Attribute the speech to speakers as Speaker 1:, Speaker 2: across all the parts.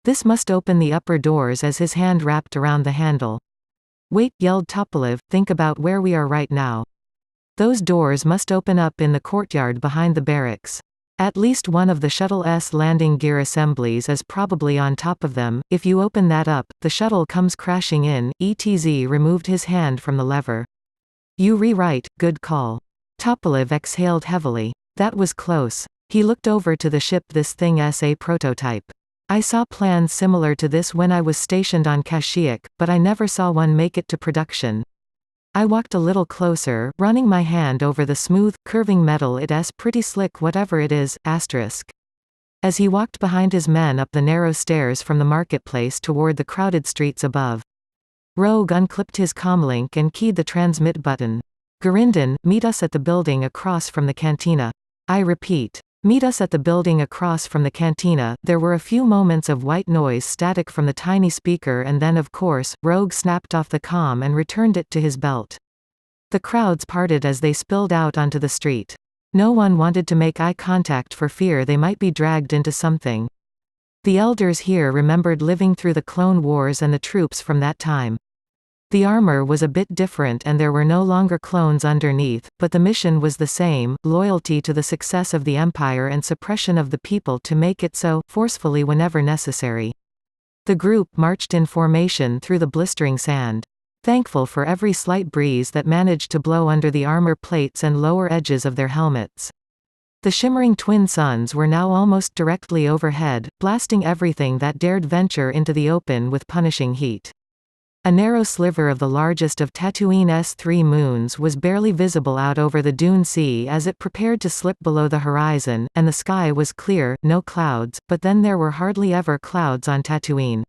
Speaker 1: This must open the upper doors as his hand wrapped around the handle. Wait, yelled Tupolev, think about where we are right now. Those doors must open up in the courtyard behind the barracks. At least one of the shuttle's landing gear assemblies is probably on top of them. If you open that up, the shuttle comes crashing in. ETZ removed his hand from the lever. You rewrite, good call. Tupolev exhaled heavily. That was close. He looked over to the ship. This thing's a prototype. I saw plans similar to this when I was stationed on Kashyyyk, but I never saw one make it to production. I walked a little closer, running my hand over the smooth, curving metal. It's pretty slick whatever it is, asterisk. As he walked behind his men up the narrow stairs from the marketplace toward the crowded streets above. Rogue unclipped his comlink and keyed the transmit button. Gurinden, meet us at the building across from the cantina. I repeat. Meet us at the building across from the cantina. There were a few moments of white noise static from the tiny speaker, and then of course, Rogue snapped off the comm and returned it to his belt. The crowds parted as they spilled out onto the street. No one wanted to make eye contact for fear they might be dragged into something. The elders here remembered living through the Clone Wars and the troops from that time. The armor was a bit different and there were no longer clones underneath, but the mission was the same: loyalty to the success of the Empire and suppression of the people to make it so, forcefully whenever necessary. The group marched in formation through the blistering sand. Thankful for every slight breeze that managed to blow under the armor plates and lower edges of their helmets. The shimmering twin suns were now almost directly overhead, blasting everything that dared venture into the open with punishing heat. A narrow sliver of the largest of Tatooine's 3 moons was barely visible out over the Dune Sea as it prepared to slip below the horizon, and the sky was clear, no clouds, but then there were hardly ever clouds on Tatooine.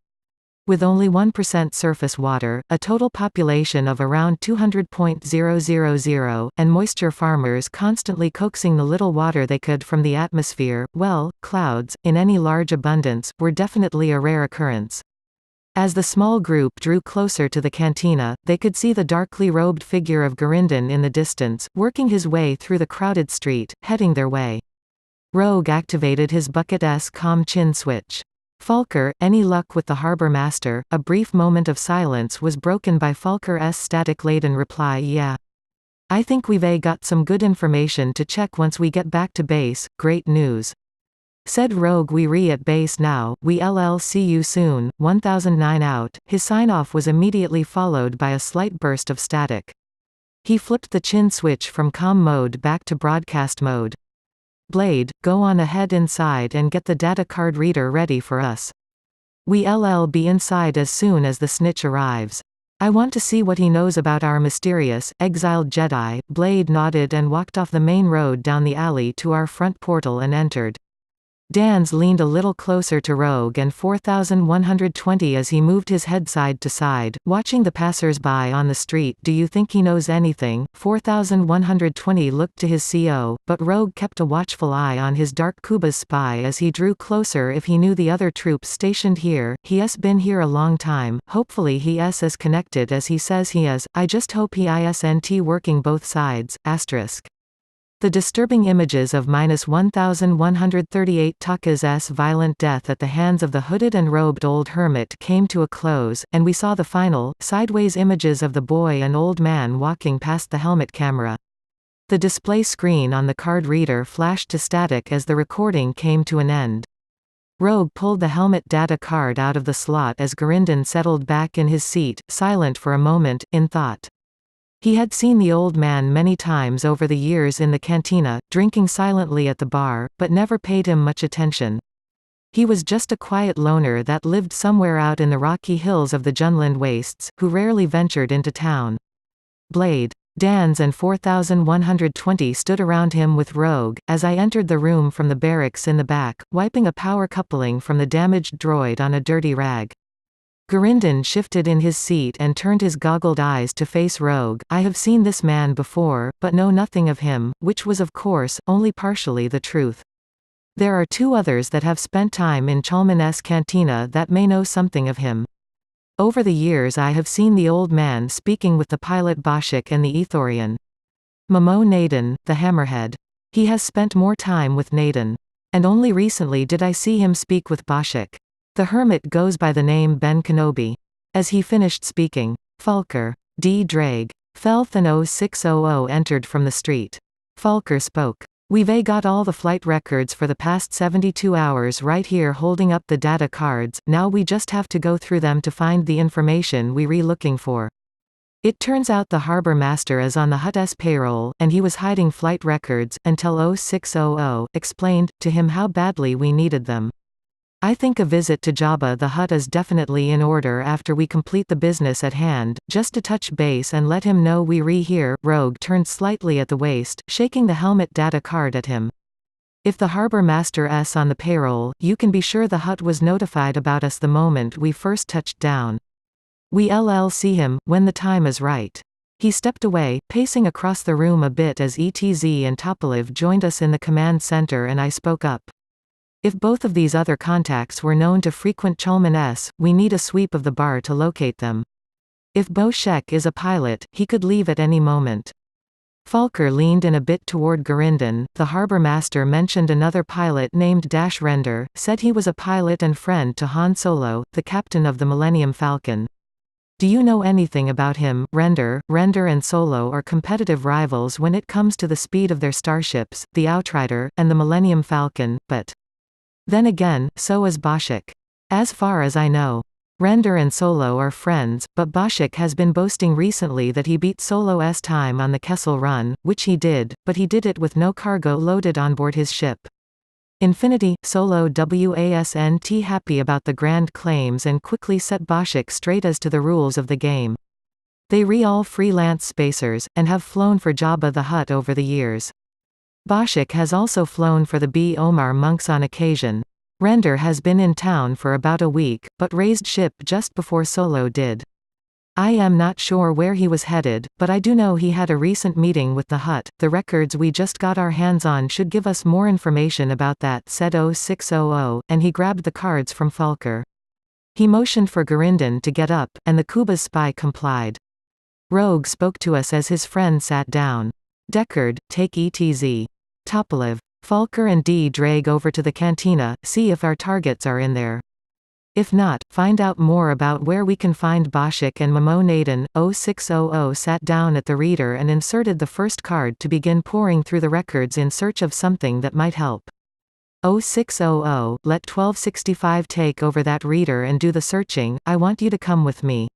Speaker 1: With only 1% surface water, a total population of around 200,000, and moisture farmers constantly coaxing the little water they could from the atmosphere, well, clouds, in any large abundance, were definitely a rare occurrence. As the small group drew closer to the cantina, they could see the darkly robed figure of Gurinden in the distance, working his way through the crowded street, heading their way. Rogue activated his bucket's comm chin switch. Falker, any luck with the harbor master? A brief moment of silence was broken by Falker's static-laden reply: yeah. I think we've got some good information to check once we get back to base. Great news. Said Rogue. We at base now, we'll see you soon. 1009 out. His sign-off was immediately followed by a slight burst of static. He flipped the chin switch from comm mode back to broadcast mode. Blade, go on ahead inside and get the data card reader ready for us. We'll be inside as soon as the snitch arrives. I want to see what he knows about our mysterious, exiled Jedi. Blade nodded and walked off the main road down the alley to our front portal and entered. Dans leaned a little closer to Rogue and 4120 as he moved his head side to side, watching the passers-by on the street. Do you think he knows anything? 4120 looked to his CO, but Rogue kept a watchful eye on his dark Kuba's spy as he drew closer. If he knew the other troops stationed here, he's been here a long time. Hopefully he's as connected as he says he is. I just hope he isn't working both sides, asterisk. The disturbing images of -1138 Taka's violent death at the hands of the hooded and robed old hermit came to a close, and we saw the final, sideways images of the boy and old man walking past the helmet camera. The display screen on the card reader flashed to static as the recording came to an end. Rogue pulled the helmet data card out of the slot as Gurinden settled back in his seat, silent for a moment, in thought. He had seen the old man many times over the years in the cantina, drinking silently at the bar, but never paid him much attention. He was just a quiet loner that lived somewhere out in the rocky hills of the Junland wastes, who rarely ventured into town. Blade, Dans and 4120 stood around him with Rogue, as I entered the room from the barracks in the back, wiping a power coupling from the damaged droid on a dirty rag. Gurinden shifted in his seat and turned his goggled eyes to face Rogue. I have seen this man before, but know nothing of him, which was of course, only partially the truth. There are 2 others that have spent time in Chalman's cantina that may know something of him. Over the years I have seen the old man speaking with the pilot Bashik and the Ethorian. Momo Naden, the hammerhead. He has spent more time with Naden. And only recently did I see him speak with Bashik. The hermit goes by the name Ben Kenobi. As he finished speaking, Falker, D. Drake, Felth and 0600 entered from the street. Falker spoke. We've got all the flight records for the past 72 hours right here holding up the data cards, now we just have to go through them to find the information we're looking for. It turns out the harbor master is on the Hutt's payroll, and he was hiding flight records, until 0600 explained to him how badly we needed them. I think a visit to Jabba the Hutt is definitely in order after we complete the business at hand, just to touch base and let him know we're here. Rogue turned slightly at the waist, shaking the helmet data card at him. If the harbor master's on the payroll, you can be sure the Hutt was notified about us the moment we first touched down. We'll see him, when the time is right. He stepped away, pacing across the room a bit as ETZ and Topaliv joined us in the command center and I spoke up. If both of these other contacts were known to frequent Cholman S, we need a sweep of the bar to locate them. If Bo Shek is a pilot, he could leave at any moment. Falker leaned in a bit toward Gurinden. The harbor master mentioned another pilot named Dash Render, said he was a pilot and friend to Han Solo, the captain of the Millennium Falcon. Do you know anything about him? Render and Solo are competitive rivals when it comes to the speed of their starships, the Outrider, and the Millennium Falcon, but then again, so is Boshek. As far as I know. Render and Solo are friends, but Boshek has been boasting recently that he beat Solo's time on the Kessel Run, which he did, but he did it with no cargo loaded on board his ship. Infinity, Solo wasn't happy about the grand claims and quickly set Boshek straight as to the rules of the game. They all freelance spacers, and have flown for Jabba the Hutt over the years. Boshek has also flown for the B. Omar monks on occasion. Render has been in town for about a week, but raised ship just before Solo did. I am not sure where he was headed, but I do know he had a recent meeting with the Hutt. The records we just got our hands on should give us more information about that, said 0600, and he grabbed the cards from Falker. He motioned for Gurinden to get up, and the Kuba's spy complied. Rogue spoke to us as his friend sat down. Deckard, take ETZ. Topaliv. Falker and D. Drake over to the cantina, see if our targets are in there. If not, find out more about where we can find Boshek and Mamo Naden. 0600 sat down at the reader and inserted the first card to begin poring through the records in search of something that might help. 0600, let 1265 take over that reader and do the searching, I want you to come with me.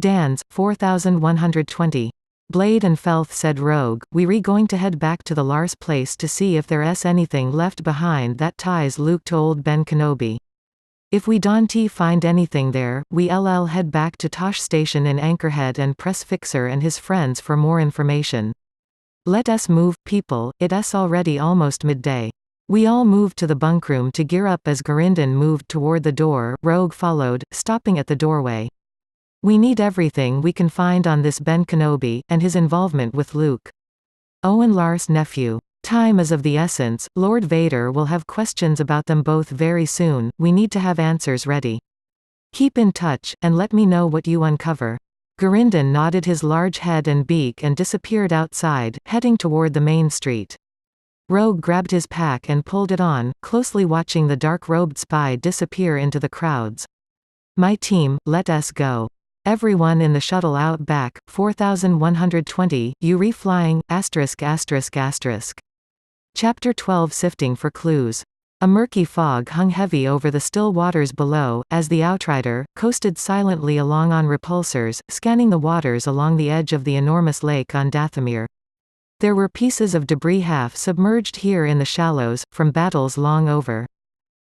Speaker 1: Dans, 4120. Blade and Felth, said Rogue, we're going to head back to the Lars place to see if there's anything left behind that ties Luke to old Ben Kenobi. If we don't find anything there, we'll head back to Tosh Station in Anchorhead and press Fixer and his friends for more information. Let us move, people, it's already almost midday. We all moved to the bunkroom to gear up as Gurinden moved toward the door. Rogue followed, stopping at the doorway. We need everything we can find on this Ben Kenobi, and his involvement with Luke. Owen Lars' nephew. Time is of the essence, Lord Vader will have questions about them both very soon, we need to have answers ready. Keep in touch, and let me know what you uncover. Gurinden nodded his large head and beak and disappeared outside, heading toward the main street. Rogue grabbed his pack and pulled it on, closely watching the dark-robed spy disappear into the crowds. My team, let us go. Everyone in the shuttle out back, 4120, you reflying, *****. Chapter 12 Sifting for Clues. A murky fog hung heavy over the still waters below, as the Outrider coasted silently along on repulsors, scanning the waters along the edge of the enormous lake on Dathomir. There were pieces of debris half submerged here in the shallows, from battles long over.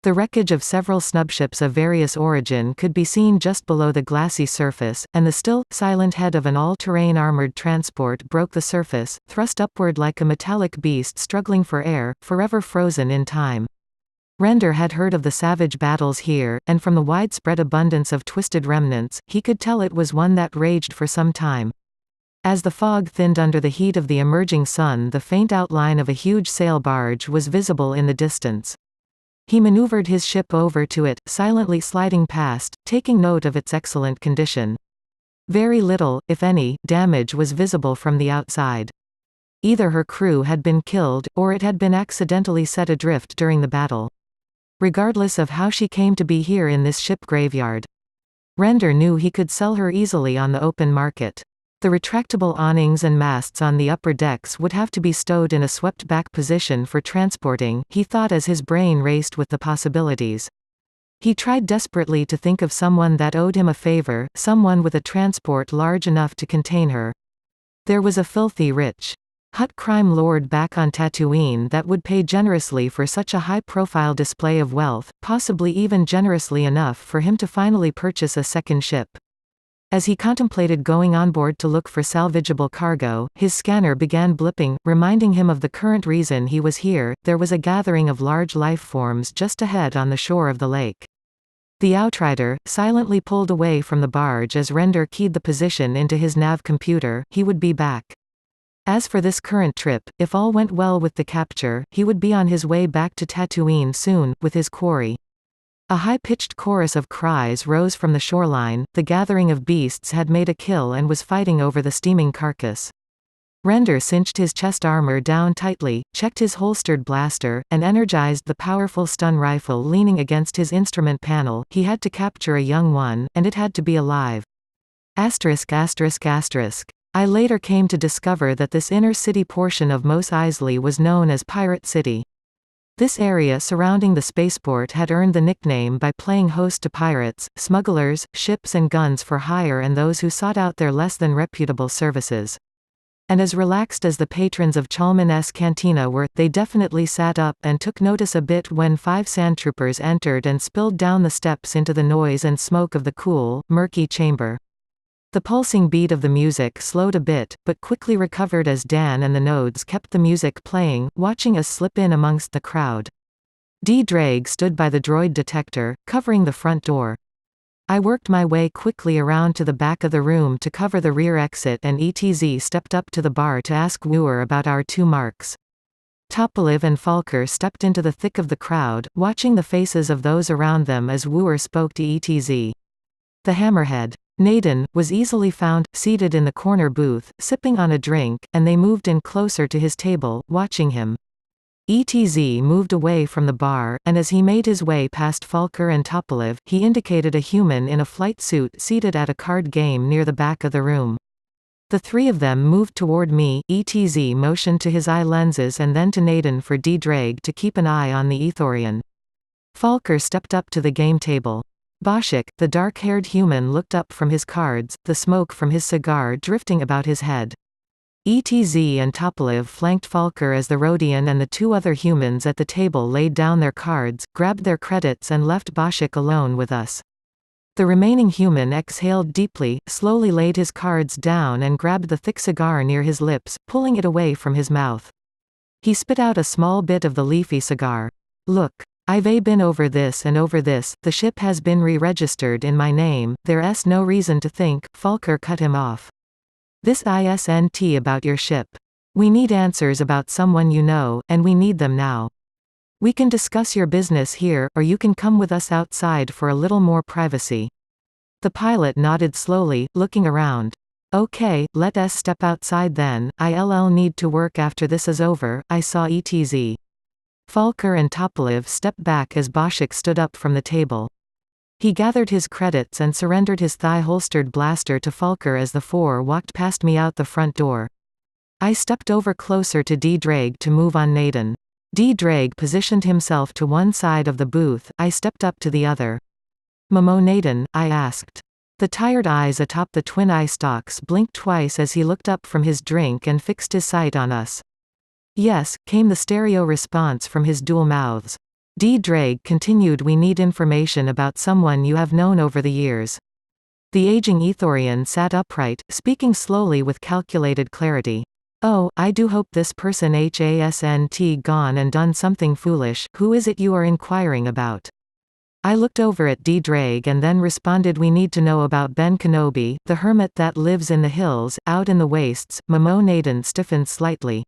Speaker 1: The wreckage of several snubships of various origin could be seen just below the glassy surface, and the still, silent head of an all-terrain armored transport broke the surface, thrust upward like a metallic beast struggling for air, forever frozen in time. Render had heard of the savage battles here, and from the widespread abundance of twisted remnants, he could tell it was one that raged for some time. As the fog thinned under the heat of the emerging sun, the faint outline of a huge sail barge was visible in the distance. He maneuvered his ship over to it, silently sliding past, taking note of its excellent condition. Very little, if any, damage was visible from the outside. Either her crew had been killed, or it had been accidentally set adrift during the battle. regardless of how she came to be here in this ship graveyard. Render knew he could sell her easily on the open market. The retractable awnings and masts on the upper decks would have to be stowed in a swept-back position for transporting, he thought as his brain raced with the possibilities. He tried desperately to think of someone that owed him a favor, someone with a transport large enough to contain her. There was a filthy rich Hutt crime lord back on Tatooine that would pay generously for such a high-profile display of wealth, possibly even generously enough for him to finally purchase a second ship. As he contemplated going on board to look for salvageable cargo, his scanner began blipping, reminding him of the current reason he was here. There was a gathering of large life forms just ahead on the shore of the lake. The outrider silently pulled away from the barge as Render keyed the position into his nav computer. He would be back. As for this current trip, if all went well with the capture, he would be on his way back to Tatooine soon, with his quarry. A high-pitched chorus of cries rose from the shoreline. The gathering of beasts had made a kill and was fighting over the steaming carcass. Render cinched his chest armor down tightly, checked his holstered blaster, and energized the powerful stun rifle leaning against his instrument panel. He had to capture a young one, and it had to be alive. *****. I later came to discover that this inner-city portion of Mos Eisley was known as Pirate City. This area surrounding the spaceport had earned the nickname by playing host to pirates, smugglers, ships and guns for hire and those who sought out their less than reputable services. And as relaxed as the patrons of Chalmun's Cantina were, they definitely sat up and took notice a bit when 5 Sandtroopers entered and spilled down the steps into the noise and smoke of the cool, murky chamber. The pulsing beat of the music slowed a bit, but quickly recovered as Dan and the Nodes kept the music playing, watching us slip in amongst the crowd. D-Drag stood by the droid detector, covering the front door. I worked my way quickly around to the back of the room to cover the rear exit, and ETZ stepped up to the bar to ask Wooer about our 2 marks. Topoliv and Falker stepped into the thick of the crowd, watching the faces of those around them as Wooer spoke to ETZ. The hammerhead, Naden, was easily found, seated in the corner booth, sipping on a drink, and they moved in closer to his table, watching him. ETZ moved away from the bar, and as he made his way past Falker and Topoliv, he indicated a human in a flight suit seated at a card game near the back of the room. The 3 of them moved toward me. ETZ motioned to his eye lenses and then to Naden for D-Drag to keep an eye on the Ethorian. Falker stepped up to the game table. Boshik, the dark-haired human, looked up from his cards, the smoke from his cigar drifting about his head. ETZ and Topoliv flanked Falker as the Rodian and the 2 other humans at the table laid down their cards, grabbed their credits and left Boshik alone with us. The remaining human exhaled deeply, slowly laid his cards down and grabbed the thick cigar near his lips, pulling it away from his mouth. He spit out a small bit of the leafy cigar. "Look. I've been over this and over this, the ship has been re-registered in my name, there's no reason to think," Falker cut him off. "This isn't about your ship. We need answers about someone you know, and we need them now. We can discuss your business here, or you can come with us outside for a little more privacy." The pilot nodded slowly, looking around. "Okay, let us step outside then, I'll need to work after this is over." I saw ETZ. Falker and Topoliv stepped back as Boshik stood up from the table. He gathered his credits and surrendered his thigh-holstered blaster to Falker as the 4 walked past me out the front door. I stepped over closer to D-Drag to move on Naden. D-Drag positioned himself to one side of the booth, I stepped up to the other. "Momo Naden?" I asked. The tired eyes atop the twin eye stalks blinked twice as he looked up from his drink and fixed his sight on us. "Yes," came the stereo response from his dual mouths. D-Drag continued, "We need information about someone you have known over the years." The aging Ethorian sat upright, speaking slowly with calculated clarity. "Oh, I do hope this person hasn't gone and done something foolish. Who is it you are inquiring about?" I looked over at D-Drag and then responded, "We need to know about Ben Kenobi, the hermit that lives in the hills, out in the wastes." Momo Naden stiffened slightly.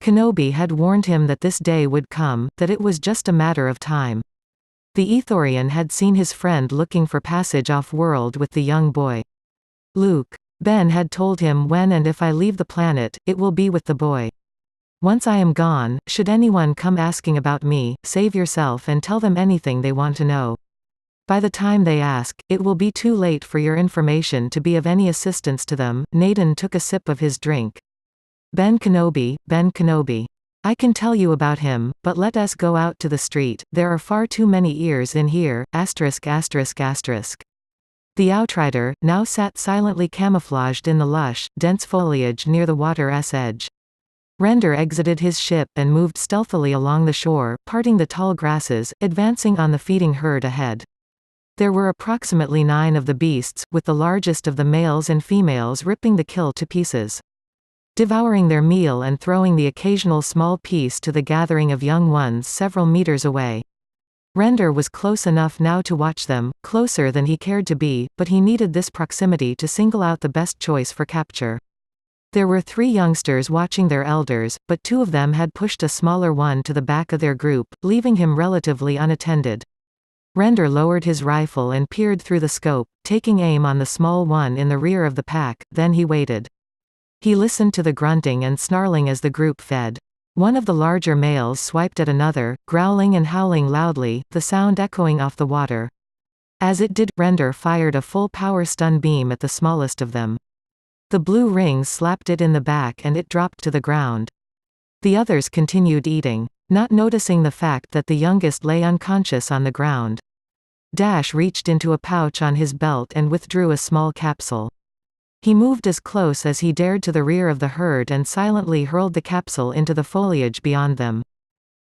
Speaker 1: Kenobi had warned him that this day would come, that it was just a matter of time. The Ethorian had seen his friend looking for passage off-world with the young boy. Luke. Ben had told him, "When and if I leave the planet, it will be with the boy." Once I am gone, should anyone come asking about me, save yourself and tell them anything they want to know. By the time they ask, it will be too late for your information to be of any assistance to them." Naden took a sip of his drink. Ben Kenobi, Ben Kenobi. I can tell you about him, but let us go out to the street, there are far too many ears in here, asterisk asterisk asterisk. The outrider, now sat silently camouflaged in the lush, dense foliage near the water's edge. Render exited his ship and moved stealthily along the shore, parting the tall grasses, advancing on the feeding herd ahead. There were approximately 9 of the beasts, with the largest of the males and females ripping the kill to pieces. Devouring their meal and throwing the occasional small piece to the gathering of young ones several meters away. Render was close enough now to watch them, closer than he cared to be, but he needed this proximity to single out the best choice for capture. There were 3 youngsters watching their elders, but 2 of them had pushed a smaller one to the back of their group, leaving him relatively unattended. Render lowered his rifle and peered through the scope, taking aim on the small one in the rear of the pack, then he waited. He listened to the grunting and snarling as the group fed. One of the larger males swiped at another, growling and howling loudly, the sound echoing off the water. As it did, Render fired a full-power stun beam at the smallest of them. The blue rings slapped it in the back and it dropped to the ground. The others continued eating, not noticing the fact that the youngest lay unconscious on the ground. Dash reached into a pouch on his belt and withdrew a small capsule. He moved as close as he dared to the rear of the herd and silently hurled the capsule into the foliage beyond them.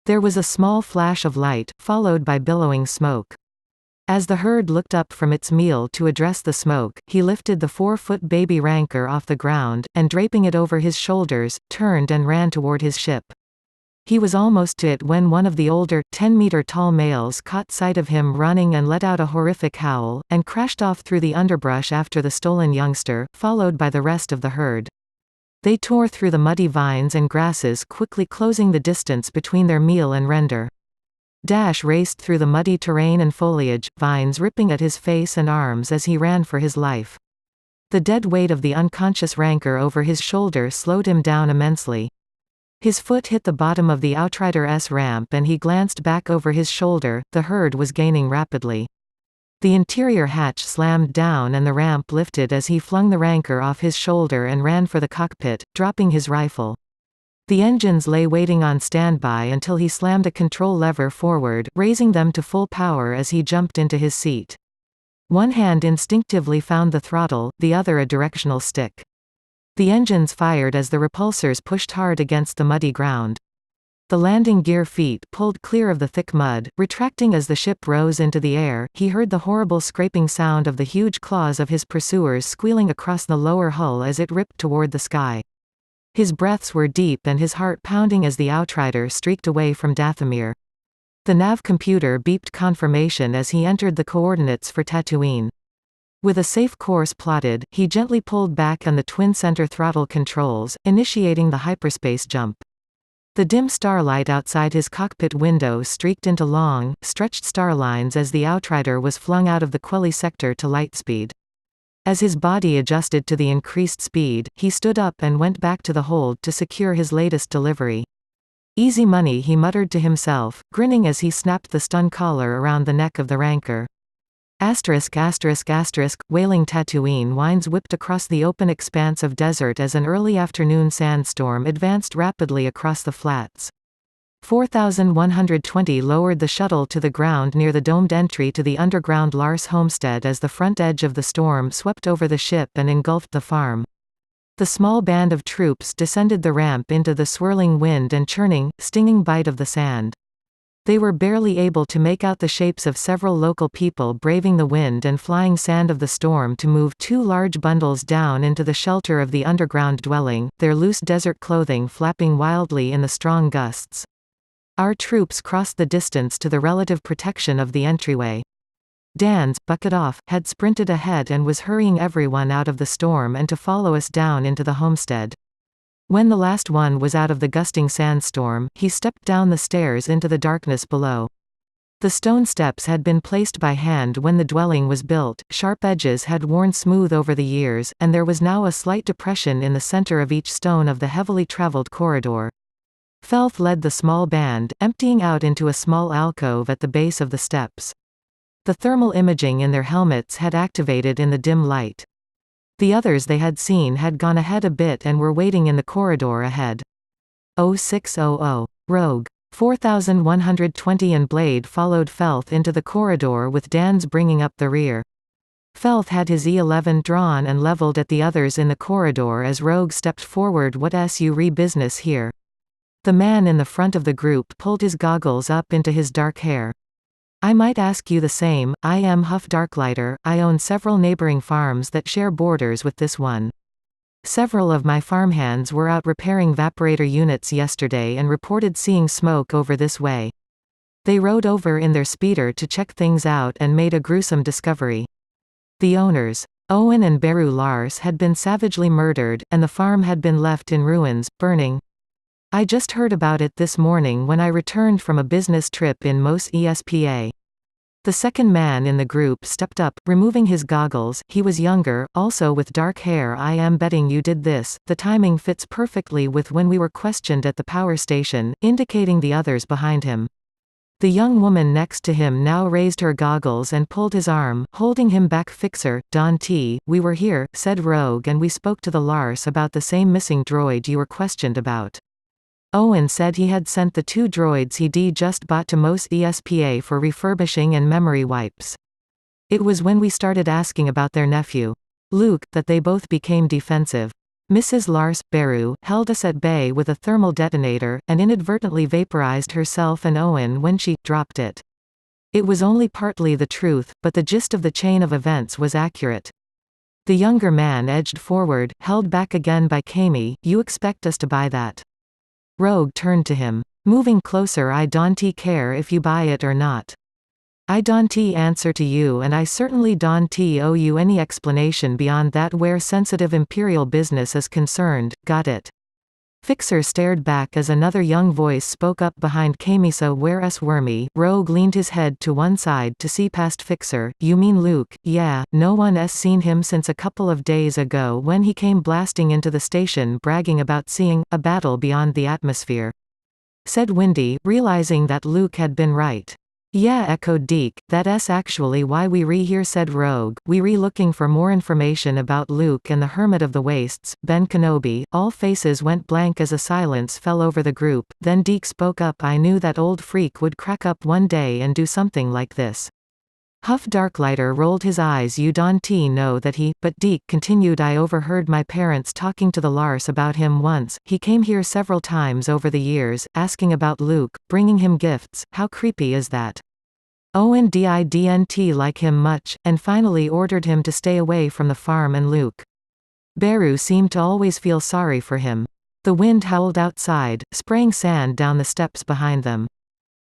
Speaker 1: There was a small flash of light, followed by billowing smoke. As the herd looked up from its meal to address the smoke, he lifted the 4-foot baby rancor off the ground, and draping it over his shoulders, turned and ran toward his ship. He was almost to it when one of the older, 10-meter-tall males caught sight of him running and let out a horrific howl, and crashed off through the underbrush after the stolen youngster, followed by the rest of the herd. They tore through the muddy vines and grasses, quickly closing the distance between their meal and Render. Dash raced through the muddy terrain and foliage, vines ripping at his face and arms as he ran for his life. The dead weight of the unconscious rancor over his shoulder slowed him down immensely. His foot hit the bottom of the Outrider's ramp and he glanced back over his shoulder. The herd was gaining rapidly. The interior hatch slammed down and the ramp lifted as he flung the rancor off his shoulder and ran for the cockpit, dropping his rifle. The engines lay waiting on standby until he slammed a control lever forward, raising them to full power as he jumped into his seat. One hand instinctively found the throttle, the other a directional stick. The engines fired as the repulsors pushed hard against the muddy ground. The landing gear feet pulled clear of the thick mud, retracting as the ship rose into the air. He heard the horrible scraping sound of the huge claws of his pursuers squealing across the lower hull as it ripped toward the sky. His breaths were deep and his heart pounding as the Outrider streaked away from Dathomir. The nav computer beeped confirmation as he entered the coordinates for Tatooine. With a safe course plotted, he gently pulled back on the twin center throttle controls, initiating the hyperspace jump. The dim starlight outside his cockpit window streaked into long, stretched starlines as the Outrider was flung out of the Quelly sector to lightspeed. As his body adjusted to the increased speed, he stood up and went back to the hold to secure his latest delivery. Easy money, he muttered to himself, grinning as he snapped the stun collar around the neck of the rancor. Asterisk asterisk asterisk, wailing Tatooine winds whipped across the open expanse of desert as an early afternoon sandstorm advanced rapidly across the flats. 4120 lowered the shuttle to the ground near the domed entry to the underground Lars homestead as the front edge of the storm swept over the ship and engulfed the farm. The small band of troops descended the ramp into the swirling wind and churning, stinging bite of the sand. They were barely able to make out the shapes of several local people braving the wind and flying sand of the storm to move 2 large bundles down into the shelter of the underground dwelling, their loose desert clothing flapping wildly in the strong gusts. Our troops crossed the distance to the relative protection of the entryway. Dan's, bucket off, had sprinted ahead and was hurrying everyone out of the storm and to follow us down into the homestead. When the last one was out of the gusting sandstorm, he stepped down the stairs into the darkness below. The stone steps had been placed by hand when the dwelling was built, sharp edges had worn smooth over the years, and there was now a slight depression in the center of each stone of the heavily traveled corridor. Felth led the small band, emptying out into a small alcove at the base of the steps. The thermal imaging in their helmets had activated in the dim light. The others they had seen had gone ahead a bit and were waiting in the corridor ahead. 0600. Rogue. 4120 and Blade followed Felth into the corridor with Dans bringing up the rear. Felth had his E11 drawn and leveled at the others in the corridor as Rogue stepped forward. What's your business here? The man in the front of the group pulled his goggles up into his dark hair. I might ask you the same. I am Huff Darklighter. I own several neighboring farms that share borders with this one. Several of my farmhands were out repairing vaporator units yesterday and reported seeing smoke over this way. They rode over in their speeder to check things out and made a gruesome discovery. The owners, Owen and Beru Lars, had been savagely murdered, and the farm had been left in ruins, burning. I just heard about it this morning when I returned from a business trip in Mos Espa. The second man in the group stepped up, removing his goggles. He was younger, also with dark hair. I am betting you did this. The timing fits perfectly with when we were questioned at the power station, indicating the others behind him. The young woman next to him now raised her goggles and pulled his arm, holding him back. Fixer, Don T, we were here, said Rogue, and we spoke to the Lars about the same missing droid you were questioned about. Owen said he had sent the 2 droids he'd just bought to Mos Espa for refurbishing and memory wipes. It was when we started asking about their nephew, Luke, that they both became defensive. Mrs. Lars, Beru, held us at bay with a thermal detonator, and inadvertently vaporized herself and Owen when she dropped it. It was only partly the truth, but the gist of the chain of events was accurate. The younger man edged forward, held back again by Kami. You expect us to buy that? Rogue turned to him. Moving closer. I don't care if you buy it or not. I don't answer to you, and I certainly don't owe you any explanation beyond that where sensitive Imperial business is concerned. Got it? Fixer stared back as another young voice spoke up behind Kamisa. Where's Wormy? Rogue leaned his head to one side to see past Fixer. You mean Luke? Yeah, no one's seen him since a couple of days ago when he came blasting into the station bragging about seeing a battle beyond the atmosphere, said Windy, realizing that Luke had been right. Yeah, echoed Deke, that's actually why we here, said Rogue. We looking for more information about Luke and the Hermit of the Wastes, Ben Kenobi. All faces went blank as a silence fell over the group. Then Deke spoke up. I knew that old freak would crack up one day and do something like this. Huff Darklighter rolled his eyes. You don't know that he, but Deke continued. I overheard my parents talking to the Lars about him once. He came here several times over the years, asking about Luke, bringing him gifts. How creepy is that? Owen didn't like him much, and finally ordered him to stay away from the farm and Luke. Beru seemed to always feel sorry for him. The wind howled outside, spraying sand down the steps behind them.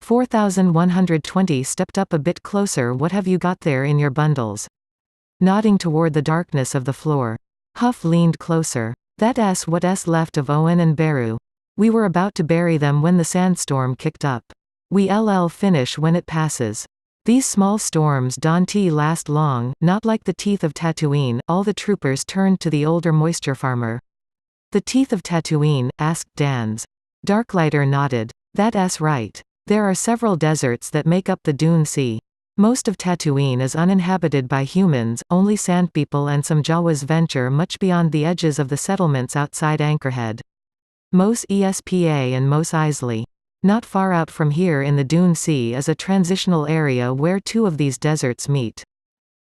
Speaker 1: 4120 stepped up a bit closer. What have you got there in your bundles? Nodding toward the darkness of the floor. Huff leaned closer. That's what's left of Owen and Beru. We were about to bury them when the sandstorm kicked up. We'll finish when it passes. These small storms don't last long, not like the teeth of Tatooine. All the troopers turned to the older moisture farmer. The teeth of Tatooine? Asked Dans. Darklighter nodded. That's right. There are several deserts that make up the Dune Sea. Most of Tatooine is uninhabited by humans, only Sandpeople and some Jawas venture much beyond the edges of the settlements outside Anchorhead. Mos Espa and Mos Eisley. Not far out from here in the Dune Sea is a transitional area where 2 of these deserts meet.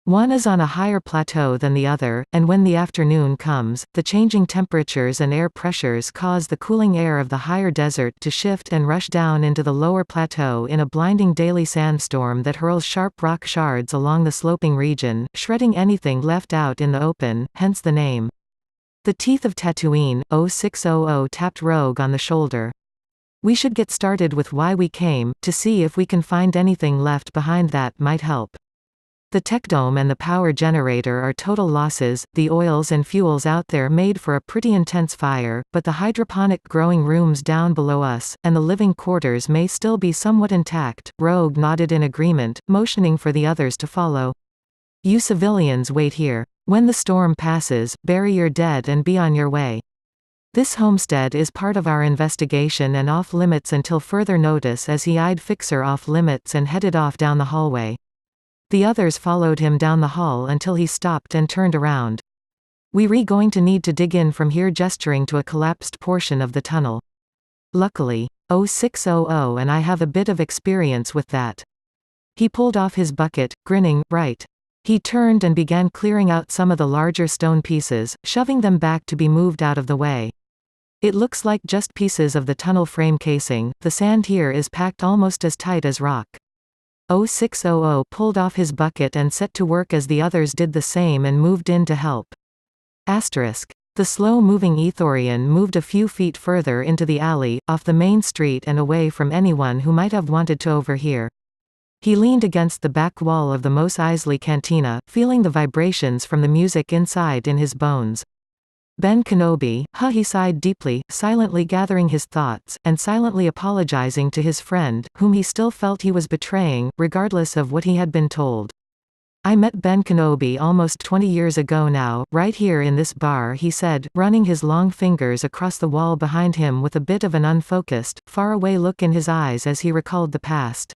Speaker 1: One is on a higher plateau than the other, and when the afternoon comes, the changing temperatures and air pressures cause the cooling air of the higher desert to shift and rush down into the lower plateau in a blinding daily sandstorm that hurls sharp rock shards along the sloping region, shredding anything left out in the open, hence the name. The teeth of Tatooine. 0600 tapped Rogue on the shoulder. We should get started with why we came, to see if we can find anything left behind that might help. The tech dome and the power generator are total losses. The oils and fuels out there made for a pretty intense fire, but the hydroponic growing rooms down below us, and the living quarters may still be somewhat intact. Rogue nodded in agreement, motioning for the others to follow. You civilians wait here. When the storm passes, bury your dead and be on your way. This homestead is part of our investigation and off-limits until further notice, as he eyed Fixer off-limits and headed off down the hallway. The others followed him down the hall until he stopped and turned around. We're going to need to dig in from here, gesturing to a collapsed portion of the tunnel. Luckily, 0600 and I have a bit of experience with that. He pulled off his bucket, grinning. Right. He turned and began clearing out some of the larger stone pieces, shoving them back to be moved out of the way. It looks like just pieces of the tunnel frame casing. The sand here is packed almost as tight as rock. 0600 pulled off his bucket and set to work as the others did the same and moved in to help. The slow-moving Ethorian moved a few feet further into the alley, off the main street and away from anyone who might have wanted to overhear. He leaned against the back wall of the Mos Eisley Cantina, feeling the vibrations from the music inside in his bones. Ben Kenobi, he sighed deeply, silently gathering his thoughts, and silently apologizing to his friend, whom he still felt he was betraying, regardless of what he had been told. I met Ben Kenobi almost 20 years ago now, right here in this bar, he said, running his long fingers across the wall behind him with a bit of an unfocused, faraway look in his eyes as he recalled the past.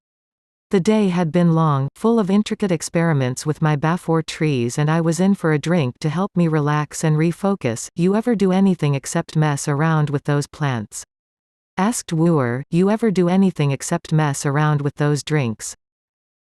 Speaker 1: The day had been long, full of intricate experiments with my Bafor trees, and I was in for a drink to help me relax and refocus. You ever do anything except mess around with those plants? Asked Wooer. You ever do anything except mess around with those drinks?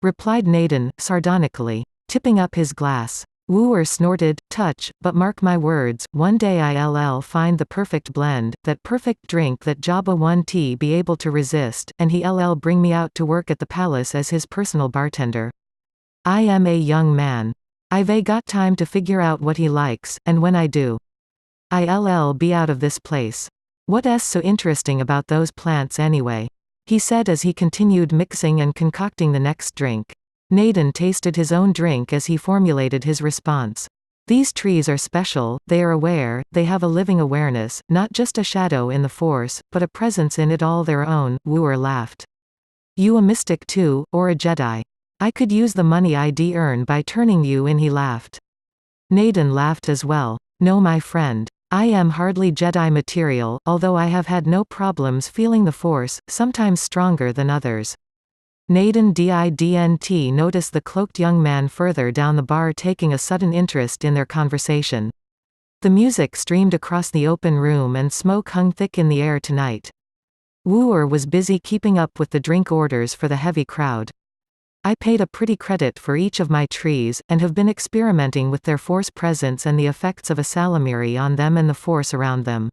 Speaker 1: Replied Naden, sardonically, tipping up his glass. Wooer snorted, touch, but mark my words, one day I'll find the perfect blend, that perfect drink that Jabba 1T be able to resist, and he'll bring me out to work at the palace as his personal bartender. I am a young man. I've got time to figure out what he likes, and when I do, I'll be out of this place. What's so interesting about those plants anyway? He said as he continued mixing and concocting the next drink. Naden tasted his own drink as he formulated his response. These trees are special, they are aware, they have a living awareness, not just a shadow in the Force, but a presence in it all their own. Wooer laughed. You a mystic too, or a Jedi? I could use the money I'd earn by turning you in, he laughed. Naden laughed as well. No, my friend. I am hardly Jedi material, although I have had no problems feeling the Force, sometimes stronger than others. Naden didn't notice the cloaked young man further down the bar taking a sudden interest in their conversation. The music streamed across the open room and smoke hung thick in the air tonight. Wooer was busy keeping up with the drink orders for the heavy crowd. I paid a pretty credit for each of my trees, and have been experimenting with their Force presence and the effects of a salamiri on them and the Force around them.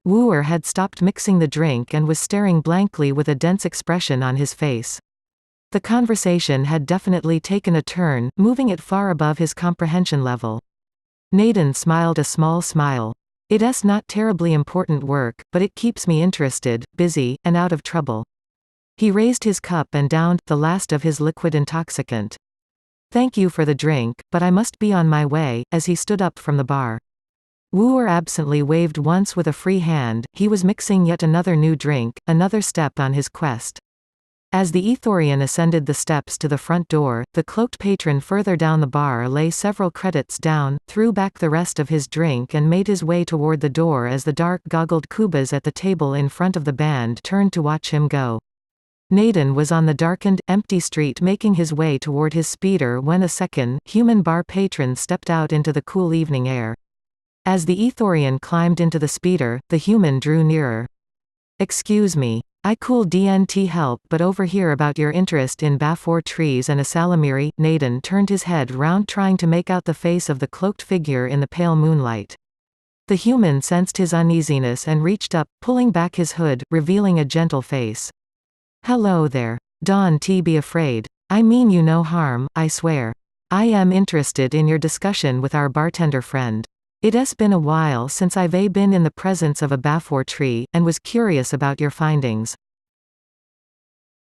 Speaker 1: Wooer had stopped mixing the drink and was staring blankly with a dense expression on his face. The conversation had definitely taken a turn, moving it far above his comprehension level. Naden smiled a small smile. It's not terribly important work, but it keeps me interested, busy, and out of trouble. He raised his cup and downed the last of his liquid intoxicant. Thank you for the drink, but I must be on my way, as he stood up from the bar. Wooer absently waved once with a free hand. He was mixing yet another new drink, another step on his quest. As the Ethorian ascended the steps to the front door, the cloaked patron further down the bar lay several credits down, threw back the rest of his drink and made his way toward the door as the dark-goggled Kubas at the table in front of the band turned to watch him go. Naden was on the darkened, empty street making his way toward his speeder when a second, human bar patron stepped out into the cool evening air. As the Ethorian climbed into the speeder, the human drew nearer. Excuse me. I cool DNT help but overhear about your interest in Bafor trees and a salamiri. Naden turned his head round trying to make out the face of the cloaked figure in the pale moonlight. The human sensed his uneasiness and reached up, pulling back his hood, revealing a gentle face. Hello there. Don't be afraid. I mean you no harm, I swear. I am interested in your discussion with our bartender friend. It's been a while since I've been in the presence of a Bafor tree, and was curious about your findings.